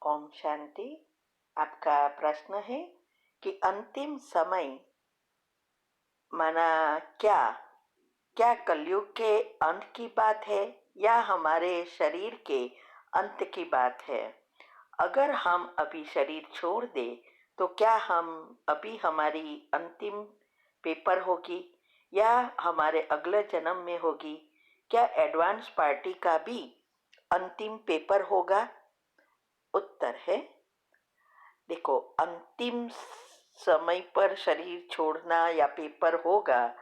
ओम शांति। आपका प्रश्न है कि अंतिम समय माना क्या क्या कलयुग के अंत की बात है या हमारे शरीर के अंत की बात है। अगर हम अभी शरीर छोड़ दे तो क्या हम अभी हमारी अंतिम पेपर होगी या हमारे अगले जन्म में होगी। क्या एडवांस पार्टी का भी अंतिम पेपर होगा। उत्तर है, देखो, अंतिम समय पर शरीर छोड़ना या पेपर होगा,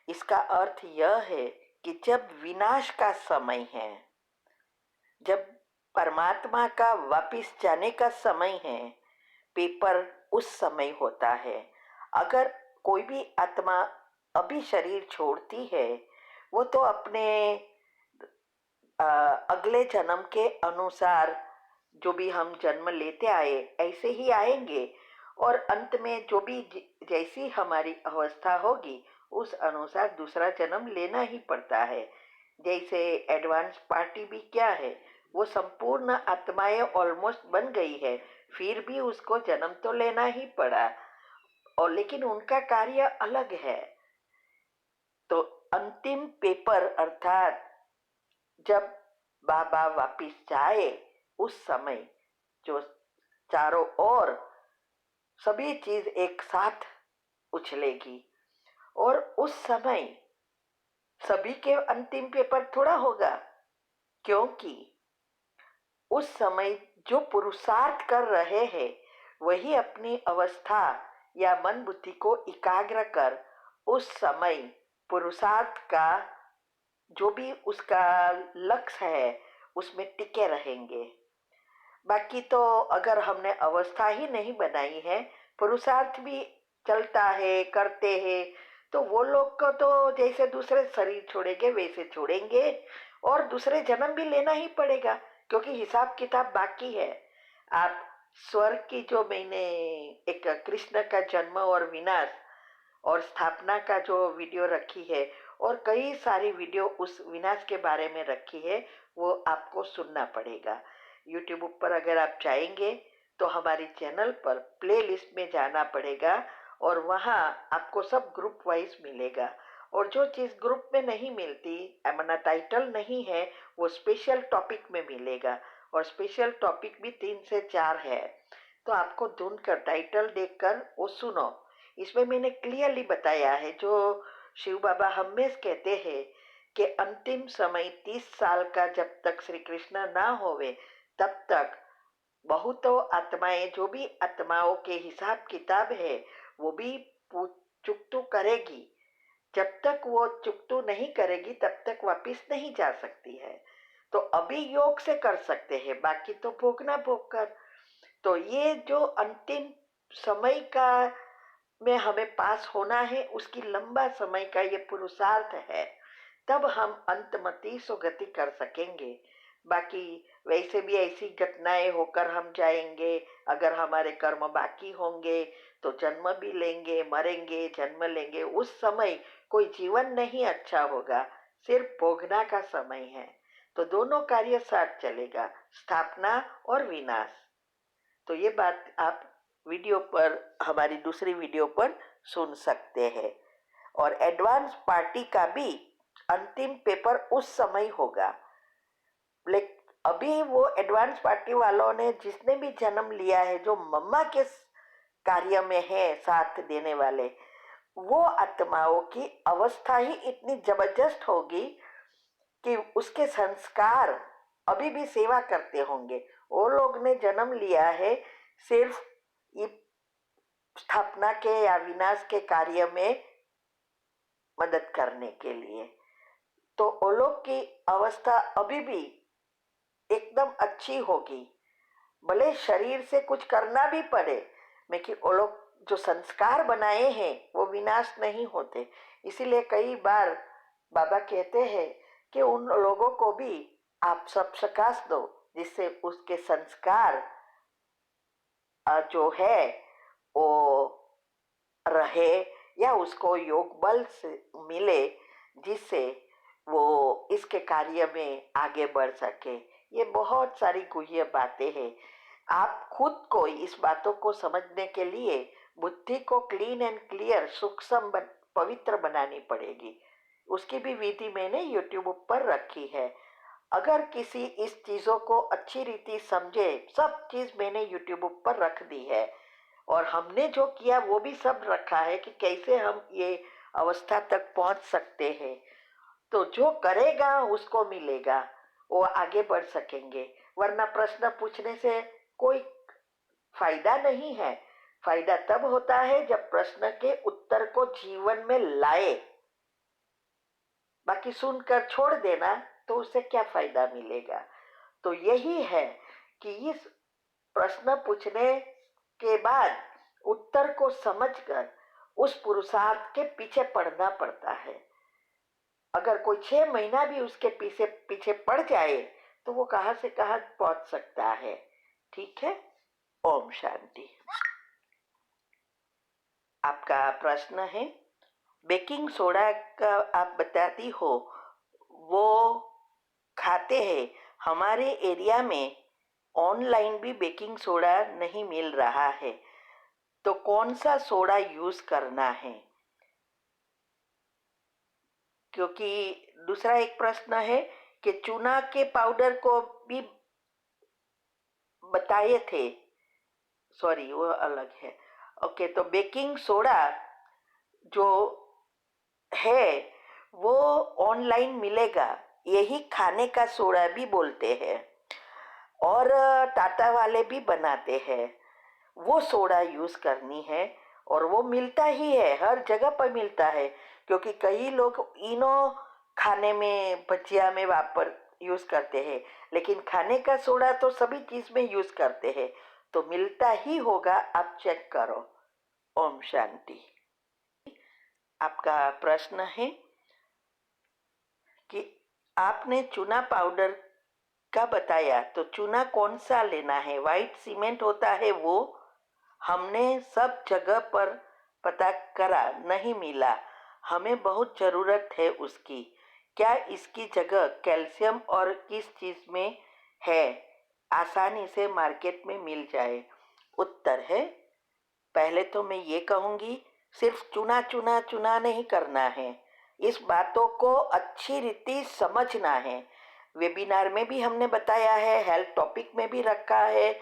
इसका अर्थ यह है कि जब विनाश का समय है, जब परमात्मा का वापिस जाने का समय है, पेपर उस समय होता है। अगर कोई भी आत्मा अभी शरीर छोड़ती है, वो तो अपने अगले जन्म के अनुसार जो भी हम जन्म लेते आए ऐसे ही आएंगे और अंत में जो भी जैसी हमारी अवस्था होगी उस अनुसार दूसरा जन्म लेना ही पड़ता है। जैसे एडवांस पार्टी भी क्या है, वो संपूर्ण आत्माएं ऑलमोस्ट बन गई है, फिर भी उसको जन्म तो लेना ही पड़ा और लेकिन उनका कार्य अलग है। तो अंतिम पेपर अर्थात जब बाबा वापिस जाए उस समय जो चारों ओर सभी चीज एक साथ उछलेगी और उस समय सभी के अंतिम पेपर थोड़ा होगा, क्योंकि उस समय जो पुरुषार्थ कर रहे हैं वही अपनी अवस्था या मन बुद्धि को एकाग्र कर उस समय पुरुषार्थ का जो भी उसका लक्ष्य है उसमें टिके रहेंगे। बाकी तो अगर हमने अवस्था ही नहीं बनाई है, पुरुषार्थ भी चलता है करते हैं, तो वो लोग को तो जैसे दूसरे शरीर छोड़ेंगे वैसे छोड़ेंगे और दूसरे जन्म भी लेना ही पड़ेगा, क्योंकि हिसाब किताब बाकी है। आप स्वर्ग की जो मैंने एक कृष्ण का जन्म और विनाश और स्थापना का जो वीडियो रखी है और कई सारी वीडियो उस विनाश के बारे में रखी है, वो आपको सुनना पड़ेगा। यूट्यूब पर अगर आप जाएंगे तो हमारी चैनल पर प्लेलिस्ट में जाना पड़ेगा और वहाँ आपको सब ग्रुप वाइज मिलेगा। और जो चीज़ ग्रुप में नहीं मिलती, मना टाइटल नहीं है, वो स्पेशल टॉपिक में मिलेगा और स्पेशल टॉपिक भी 3 से 4 है। तो आपको ढूंढकर टाइटल देखकर वो सुनो। इसमें मैंने क्लियरली बताया है जो शिव बाबा हमेशा कहते हैं कि अंतिम समय 30 साल का जब तक श्री कृष्ण ना होवे तब तक बहुतों आत्माएं जो भी आत्माओं के हिसाब किताब है वो भी चुकतू करेगी। जब तक वो चुकतू नहीं करेगी तब तक वापिस नहीं जा सकती है। तो अभी योग से कर सकते हैं, बाकी तो भोगना भोग कर। तो ये जो अंतिम समय का में हमें पास होना है, उसकी लंबा समय का ये पुरुषार्थ है, तब हम अंतमति सुगति कर सकेंगे। बाकी वैसे भी ऐसी घटनाएं होकर हम जाएंगे, अगर हमारे कर्म बाकी होंगे तो जन्म भी लेंगे, मरेंगे, जन्म लेंगे। उस समय कोई जीवन नहीं अच्छा होगा, सिर्फ भोगना का समय है। तो दोनों कार्य साथ चलेगा, स्थापना और विनाश। तो ये बात आप वीडियो पर, हमारी दूसरी वीडियो पर सुन सकते हैं। और एडवांस पार्टी का भी अंतिम पेपर उस समय होगा। लेकिन अभी वो एडवांस पार्टी वालों ने जिसने भी जन्म लिया है, जो मम्मा के कार्य में है साथ देने वाले, वो आत्माओं की अवस्था ही इतनी जबरदस्त होगी कि उसके संस्कार अभी भी सेवा करते होंगे। वो लोग ने जन्म लिया है सिर्फ ये स्थापना के या विनाश के कार्य में मदद करने के लिए। तो वो लोग की अवस्था अभी भी एकदम अच्छी होगी, भले शरीर से कुछ करना भी पड़े, लेकिन वो लोग जो संस्कार बनाए हैं वो विनाश नहीं होते। इसीलिए कई बार बाबा कहते हैं कि उन लोगों को भी आप सब प्रकाश दो, जिससे उसके संस्कार जो है वो रहे या उसको योग बल से मिले, जिससे वो इसके कार्य में आगे बढ़ सके। ये बहुत सारी गुह्य बातें हैं आप खुद को इस बातों को समझने के लिए बुद्धि को क्लीन एंड क्लियर, सूक्ष्म, पवित्र बनानी पड़ेगी। उसकी भी विधि मैंने यूट्यूब पर रखी है। अगर किसी इस चीजों को अच्छी रीति समझे, सब चीज मैंने यूट्यूब पर रख दी है और हमने जो किया वो भी सब रखा है कि कैसे हम ये अवस्था तक पहुंच सकते हैं। तो जो करेगा उसको मिलेगा, वो आगे बढ़ सकेंगे, वरना प्रश्न पूछने से कोई फायदा नहीं है। फायदा तब होता है जब प्रश्न के उत्तर को जीवन में लाए। बाकी सुनकर छोड़ देना तो उससे क्या फायदा मिलेगा। तो यही है कि इस प्रश्न पूछने के बाद उत्तर को समझकर उस पुरुषार्थ के पीछे पड़ना पड़ता है। अगर कोई 6 महीना भी उसके पीछे पीछे पड़ जाए तो वो कहां से कहां पहुंच सकता है। ठीक है। ओम शांति। आपका प्रश्न है, बेकिंग सोडा का आप बताती हो, वो खाते हैं। हमारे एरिया में ऑनलाइन भी बेकिंग सोडा नहीं मिल रहा है, तो कौन सा सोडा यूज करना है? क्योंकि दूसरा एक प्रश्न है कि चूना के पाउडर को भी बताए थे, सॉरी वो अलग है। ओके, तो बेकिंग सोडा जो है वो ऑनलाइन मिलेगा, यही खाने का सोडा भी बोलते हैं और टाटा वाले भी बनाते हैं। वो सोडा यूज करनी है और वो मिलता ही है, हर जगह पर मिलता है। क्योंकि कई लोग इनो खाने में, भजिया में वापर यूज करते हैं, लेकिन खाने का सोडा तो सभी चीज में यूज करते हैं, तो मिलता ही होगा। आप चेक करो। ओम शांति। आपका प्रश्न है कि आपने चूना पाउडर का बताया, तो चूना कौन सा लेना है? वाइट सीमेंट होता है वो, हमने सब जगह पर पता करा, नहीं मिला। हमें बहुत जरूरत है उसकी। क्या इसकी जगह कैल्शियम और किस चीज में है, आसानी से मार्केट में मिल जाए? उत्तर है, पहले तो मैं ये कहूंगी, सिर्फ चुना चुना चुना नहीं करना है, इस बातों को अच्छी रीति समझना है। वेबिनार में भी हमने बताया है, हेल्थ टॉपिक में भी रखा है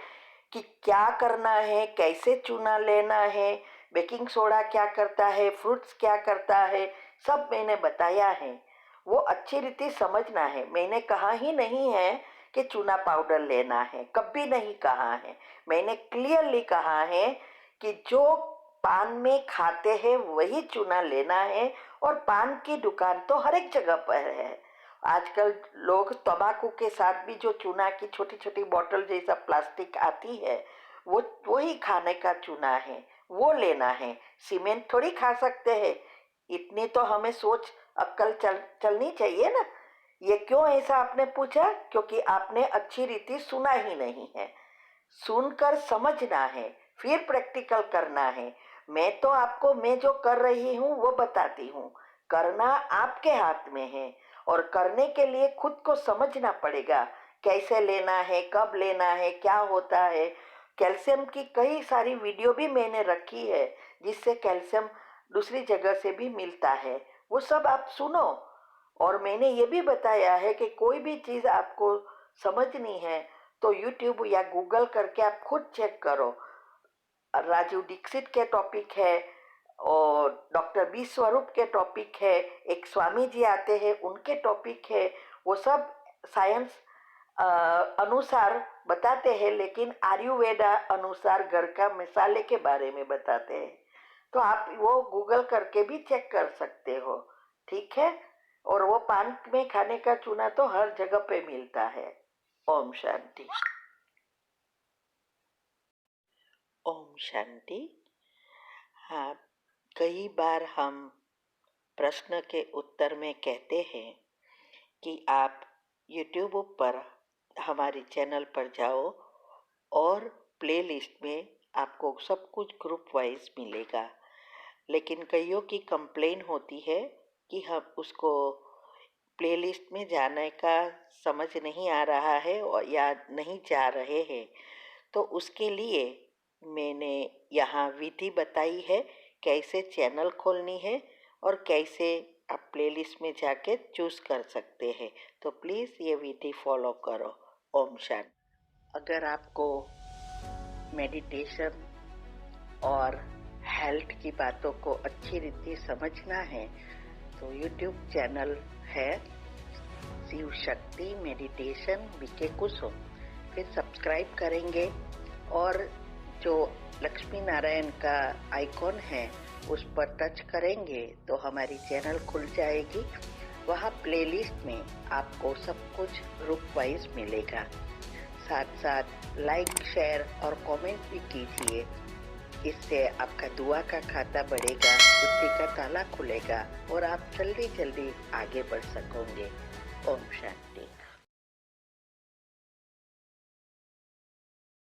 कि क्या करना है, कैसे चूना लेना है, बेकिंग सोडा क्या करता है, फ्रूट्स क्या करता है, सब मैंने बताया है। वो अच्छी रीति समझना है। मैंने कहा ही नहीं है कि चूना पाउडर लेना है, कभी नहीं कहा है। मैंने क्लियरली कहा है कि जो पान में खाते हैं वही चूना लेना है, और पान की दुकान तो हर एक जगह पर है। आजकल लोग तंबाकू के साथ भी जो चूना की छोटी छोटी बोतल जैसा प्लास्टिक आती है, वो वही खाने का चूना है, वो लेना है। सीमेंट थोड़ी खा सकते हैं। इतनी तो हमें सोच अक्ल चलनी चाहिए ना। ये क्यों ऐसा आपने पूछा? क्योंकि आपने अच्छी रीति सुना ही नहीं है। सुनकर समझना है, फिर प्रैक्टिकल करना है। मैं तो आपको मैं जो कर रही हूँ वो बताती हूँ, करना आपके हाथ में है। और करने के लिए खुद को समझना पड़ेगा, कैसे लेना है, कब लेना है, क्या होता है। कैल्शियम की कई सारी वीडियो भी मैंने रखी है, जिससे कैल्शियम दूसरी जगह से भी मिलता है, वो सब आप सुनो। और मैंने ये भी बताया है कि कोई भी चीज़ आपको समझनी है तो यूट्यूब या गूगल करके आप खुद चेक करो। राजीव दीक्षित के टॉपिक है और डॉक्टर बी स्वरूप के टॉपिक है, एक स्वामी जी आते हैं उनके टॉपिक है। वो सब साइंस अनुसार बताते हैं, लेकिन आयुर्वेदा अनुसार घर का मसाले के बारे में बताते हैं। तो आप वो गूगल करके भी चेक कर सकते हो। ठीक है। और वो पान में खाने का चूना तो हर जगह पे मिलता है। ओम शांति। ओम शांति। हाँ, कई बार हम प्रश्न के उत्तर में कहते हैं कि आप यूट्यूब पर हमारे चैनल पर जाओ और प्लेलिस्ट में आपको सब कुछ ग्रुप वाइज मिलेगा। लेकिन कईयों की कंप्लेन होती है कि हम उसको प्लेलिस्ट में जाने का समझ नहीं आ रहा है और या नहीं जा रहे हैं। तो उसके लिए मैंने यहाँ विधि बताई है कैसे चैनल खोलनी है और कैसे आप प्लेलिस्ट में जाके चूज़ कर सकते हैं। तो प्लीज़ ये विधि फॉलो करो। ओम शांति। अगर आपको मेडिटेशन और हेल्थ की बातों को अच्छी रीति समझना है तो यूट्यूब चैनल है शिव शक्ति मेडिटेशन बीके कुसुम, फिर सब्सक्राइब करेंगे और जो लक्ष्मी नारायण का आइकॉन है उस पर टच करेंगे तो हमारी चैनल खुल जाएगी। वहाँ प्लेलिस्ट में आपको सब कुछ ग्रुप वाइज मिलेगा। साथ साथ लाइक शेयर और कमेंट भी कीजिए, इससे आपका दुआ का खाता बढ़ेगा, बुद्धि का ताला खुलेगा और आप जल्दी जल्दी आगे बढ़ सकोगे। ओम शांति।